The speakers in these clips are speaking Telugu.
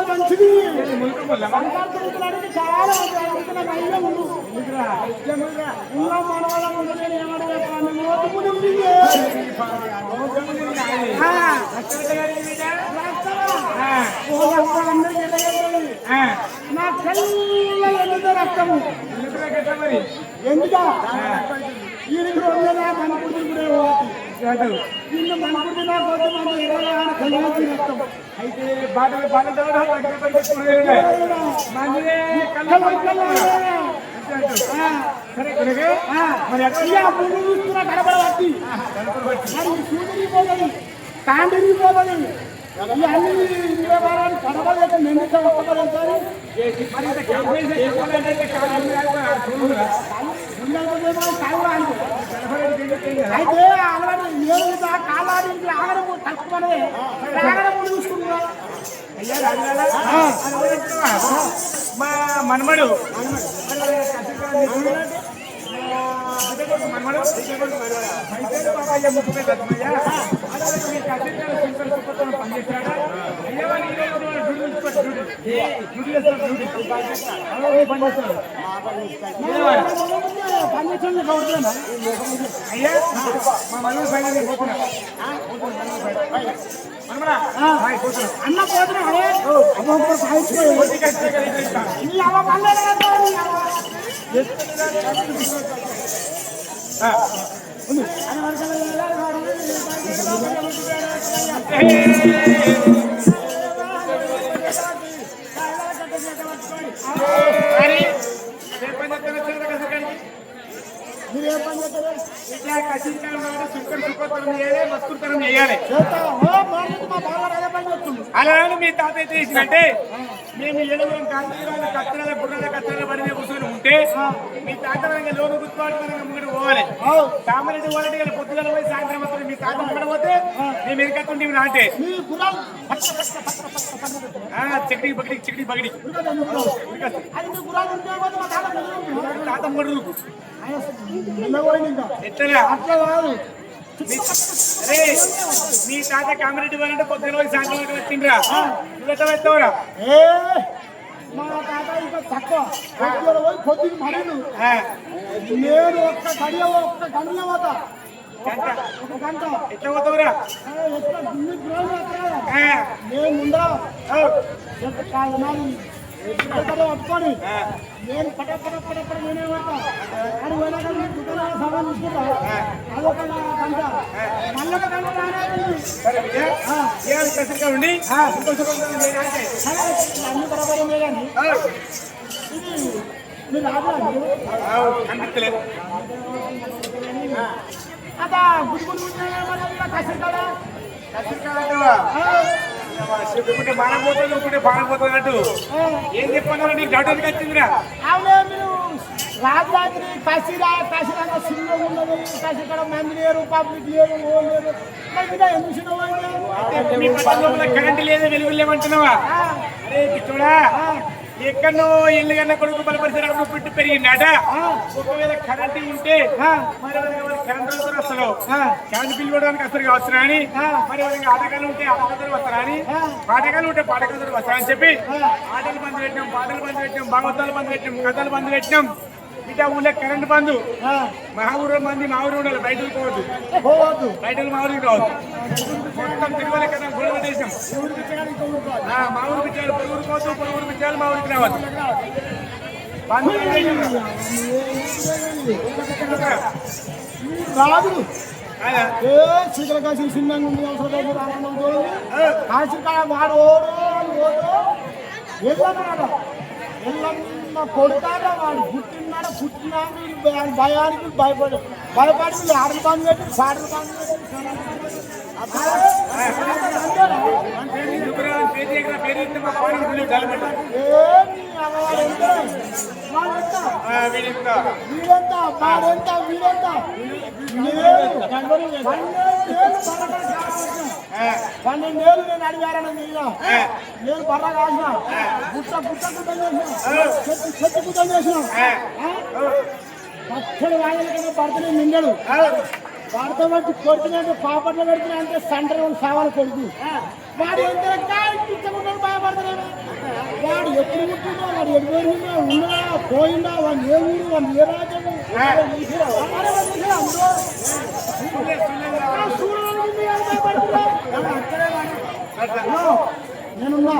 మంచిది చాలా నా కళ్ళ ఎందుకు రక్తము ఎందుక ఈయనకి రెండు మనకుడుకునే నిన్ను మనకుడి నా కోసం మన కళ్ళకి రక్తం అయితే బాటలు మరి ఎట్లా చూస్తున్నా కనబడబట్టి మరి సూర్యుని పోదని తాండ్రిని పోదని వారాన్ని కనబడలేక నిండితే ఒక్కబడతారు అయితే అలవాటు ఏడు కాలాడి ఆగడం తక్కువనే ఆగడం చూసుకుంటున్నా మా మనమడు అన్న అలానే మీ తాత అయితే చేసిందంటే మేము ఎలుగురం కత్తిరాల కత్తిరాల బుర్రల కత్తిరాల పడిన కూర్చొని ఉంటే మీ తాత లోను గుర్తుపాటు ముంగడు పోవాలి కామారెడ్డి పోవాలంటే ఇలా పొద్దుగల పోయి సాయంత్రం వస్తుంది మీ తాత ముంగడ పోతే మేము ఎదుకత్తుంటే అంటే చక్రీ బగిడి చక్రీ బగిడి తాత ముంగడు ఎట్లా అరే నీ తాత కామారెడ్డి పోవాలంటే పొద్దున పోయి సాయంత్రం వచ్చిండ్రా నువ్వు ఎట్లా వెళ్తావురా మా తాత ఇంకా తక్కువ పొద్దున్న మరలు నేను ఒక్క గడియ పోతా ఒక గంట ఎట్లా పోతావురా నేను ముందర పట్టుకొని నేను పటపడ నేనే పోతా అది పోయినాక దుకాణాల సామాన్ తీసుకుంటా అదొక గంట మళ్ళొక గంట ఉండి అన్ని బరాబరే కానీ ఇది మీరు కనిపించలేదు అదా గుడి కసిరికాడా బాణపోతుంది ఒకటి బాణపోతుంది అన్నట్టు ఏం చెప్పాను నీకు డౌట్ ఎందుకు వచ్చిందిరా అవునే మీరు రాత్రి కసిరంగా సినిమా ఉన్నది కసిక్కడ మంది లేరు పబ్లిక్ లేరు ఓ లేరు ఎందుకు కరెంట్ లేదు వెలుగు లేమంటున్నావా అరే చూడా ఎక్కడో ఇల్లు కన్నా కొడుకు బలపరిచినప్పుడు పుట్టి పెరిగిందట ఒకవేళ కరెంట్ ఉంటే మరి కరెంట్ వస్తారు కరెంట్ బిల్ ఇవ్వడానికి వస్తారు కావచ్చు అని మరి ఆటగాళ్ళు ఉంటే ఆటగాళ్ళు వస్తారా అని పాటగాళ్ళు ఉంటే పాటగాళ్ళు వస్తారా అని చెప్పి ఆటలు బంద్ పెట్టినాం పాటలు బంద్ పెట్టినాం భాగవతాలు బంద్ పెట్టినాం కథలు బంద్ పెట్టినాం ఇట ఊళ్ళో కరెంట్ బంద్ మా ఊరు మంది మా ఊరు ఉండాలి బయట పోవద్దు బయట మా ఊరికి కావద్దు మొత్తం తిరుమల కదా గొడవ చేసాం మా ఊరు పిచ్చాలు పొరుగురు పోతూ పొరుగురు పిచ్చాలు మా ఊరికి రావద్దు రాదు చీకల కాసిన చిన్నంగా ఉంది కాసిన వాడు ఎల్లమ్మ కొడుతాడా వాడు పుట్టినాక భయానికి భయపడి ఆటలు బంద్ పెట్టి పాటలు బంద్ వీడెంత వాడెంత వీడెంత 12 ఏళ్ళు నేను అడిగారని నేను బర్ర కాసిన గుట్ట గుట్ట గుట్ట చేసిన చెట్టు గుట్ట చేసిన లక్షలు వాయిదాలకన్నా భర్తనే నిండడు వాడితో బట్టి కొడుతున్నట్టు పాపట్లో పెడుతున్నా అంటే సెంటర్ సావాలి కొడుకు వాడు ఎంత ఇచ్చకుండా భయపడతాడు వాడు ఎప్పుడు పుట్టిందో వాడు ఎడుగురినా ఉన్నా పోయిందా వాడు ఏ ఊరు వాడు ఏ రాజ్యము నేనున్నా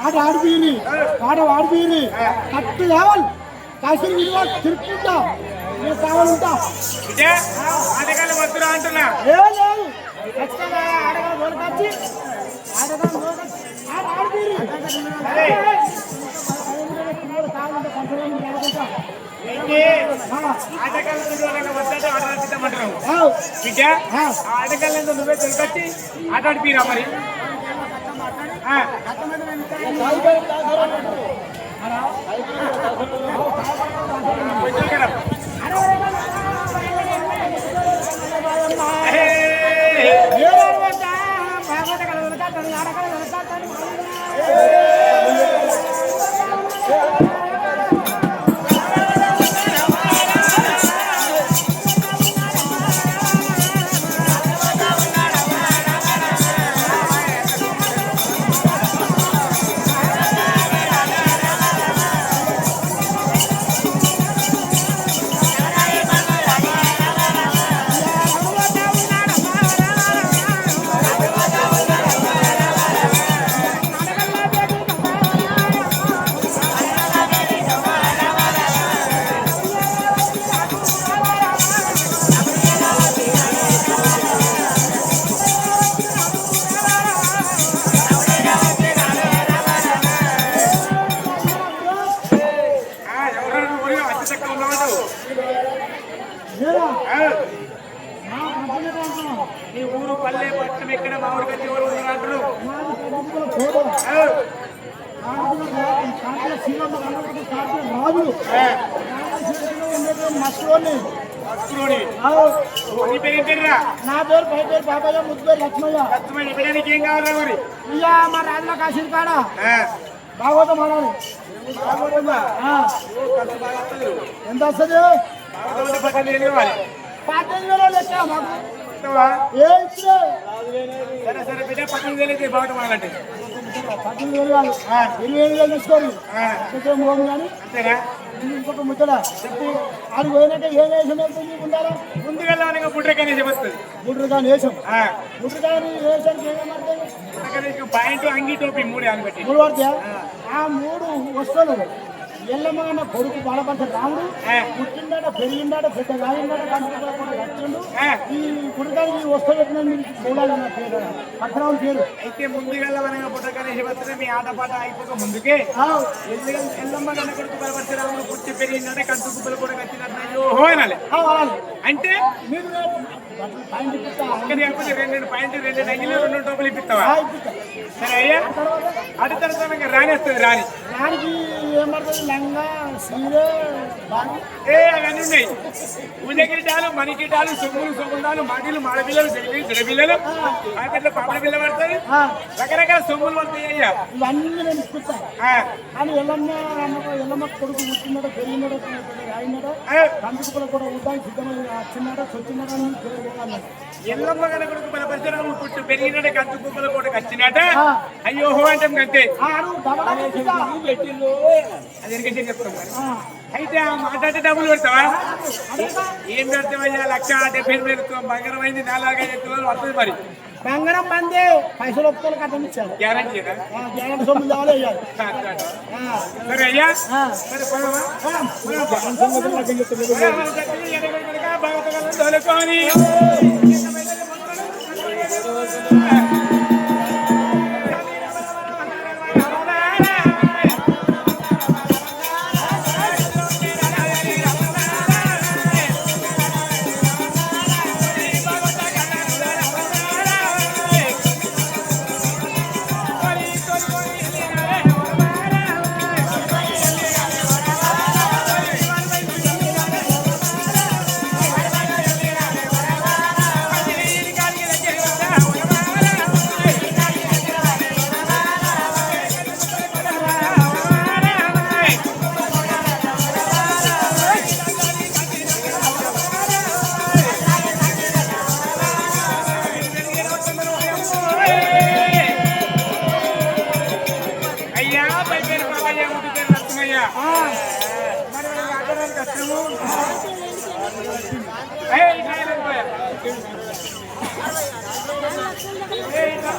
ఆట ఆడిపోయి ఆట ఆడిపోయి కట్టు కావాలి కాసిన విలువ తిరుక్కుంటా నేను కావాలంటా ఆటగాళ్ళు వద్దురా అంటున్నా ఏ లేదు ఖచ్చితంగా ఆటగాళ్ళు దొరకచ్చి ఆటగాళ్ళు దొరకచ్చి ఆట ఆడిపోయి కావాలంటే పంచడానికి ఆటగాళ్ళు వద్దంటే ఆట ఆడిద్దామంటారు బిడ్డ ఆటగాళ్ళంతా నువ్వే దొరకొచ్చి ఆట ఆడిపోయిరా మరి నీ ఊరు పల్లె పట్టణం ఎక్కడ మా ఊరికి వచ్చి ఎవరు అంటారు నా పేరు పై పేరు బాబాయ్య ముద్దు పేరు లక్ష్మయ్య నీకు ఏం కావాలా మరి ఇక మా రాజుల కాశీ కాడ భాగవతం ఆడాలి ఎంత వస్తుంది 15,000 లెక్క మాకు ఏ ఇచ్చే సరే సరే బిడ్డ 15,000 అయితే బాగుంటుంది మాలంటే 15,000 కాదు 20,000 తీసుకోండి మోగం కానీ అంతేనా ఇంకొక ముచ్చట చెప్పు అది పోయినాక ఏ వేషం వెళ్తుంది ఉండాలా ముందుగా బుడ్రకాయ వస్తుంది బుడ్రకాయ వేషం బుడ్రకాయ వేషానికి ఏమేమంటాయి పాయింట్ అంగి టోపి 3 అని బట్టి 3 పడతాయా ఆ 3 వస్తువులు ఎల్లమ్మ కొడుకు బాలపంట రాముడు పుట్టిండాట పెరిగిండాట పెద్ద రాయిండాట వచ్చిండు ఈ పుట్టకానికి వస్తూ పెట్టిన మీకు చూడాలన్న పేరు పట్టణం పేరు అయితే ముందుగా పుట్టకాయ వస్తే మీ ఆటపాట అయిపోక ముందుకే ఎల్లమ్మ కన్న కొడుకు బలపరిచి రాముడు పుట్టి పెరిగిందంటే కంచు కుప్పలు కూడా కట్టినట్టు అంటే మీరు కాకపోతే 2 పాయింట్ 2 నగిలు 2 టోపులు ఇప్పిస్తావా సరే అయ్యా అటు తర్వాత రానేస్తుంది రానికి ఏమడుతుంది లంగా సీరే అవన్నీ ఉన్నాయి పూజకిటాలు మణికిటాలు సొమ్ములు మాటిలు మాడపిల్లలు జడపిల్లలు మార్కెట్లో పాపడ పిల్ల పడతాయి రకరకాల సొమ్ములు పడతాయి అయ్యా ఇవన్నీ నేను ఇప్పిస్తాను కానీ ఎల్లమ్మ కొడుకు పుట్టినాడో పెరిగినాడో రాయినాడో కందుకులు కూడా ఉంటాయి సిద్ధమై వచ్చినాడో చొచ్చినాడో ఎల్లమ్మ గన కొడుకు బలపరిచరాము పుట్టి పెరిగినాడే కంచు కుప్పల కూడా వచ్చినాట అయ్యోహో అంటే అంతే అది ఎందుకంటే చెప్తాం అయితే ఆ మాట్లాడితే డబ్బులు పెడతావా ఏం పెడతావయ్యా 1,70,000 పెడతాం బంగారం అయింది 4,500 వస్తుంది మరి బంగారం పందే పైసలు ఒప్పుకోలు కట్టం ఇచ్చారు గ్యారంటీ సొమ్ము కావాలి సరే అయ్యా సరే భగవతని పేరు బాబయ్య ముద్దు పేరు లక్ష్మయ్య. మరి మనం ఆడడానికి కష్టము. ఏయ్, ఇట్లా వెళ్ళిపోయా. ఏయ్, ఇట్లా.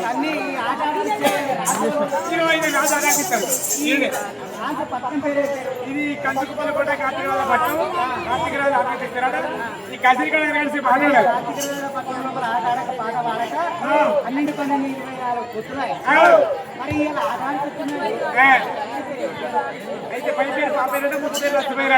అన్ని ఆట ఇది కంచుకుప్పల కోట కార్తీకరాజు పట్టం. కార్తీకరాజు ఆరాధిస్తున్నాడు. ఈ కసిరికాడ కలిసి బాగున్నాడు. అన్నింటి కొన్ని 24 పుత్రులు మరి ఇలా ఆట అయితే పై పేరు పాప పేరు ముద్దు పేరు లక్ష్మయ్య.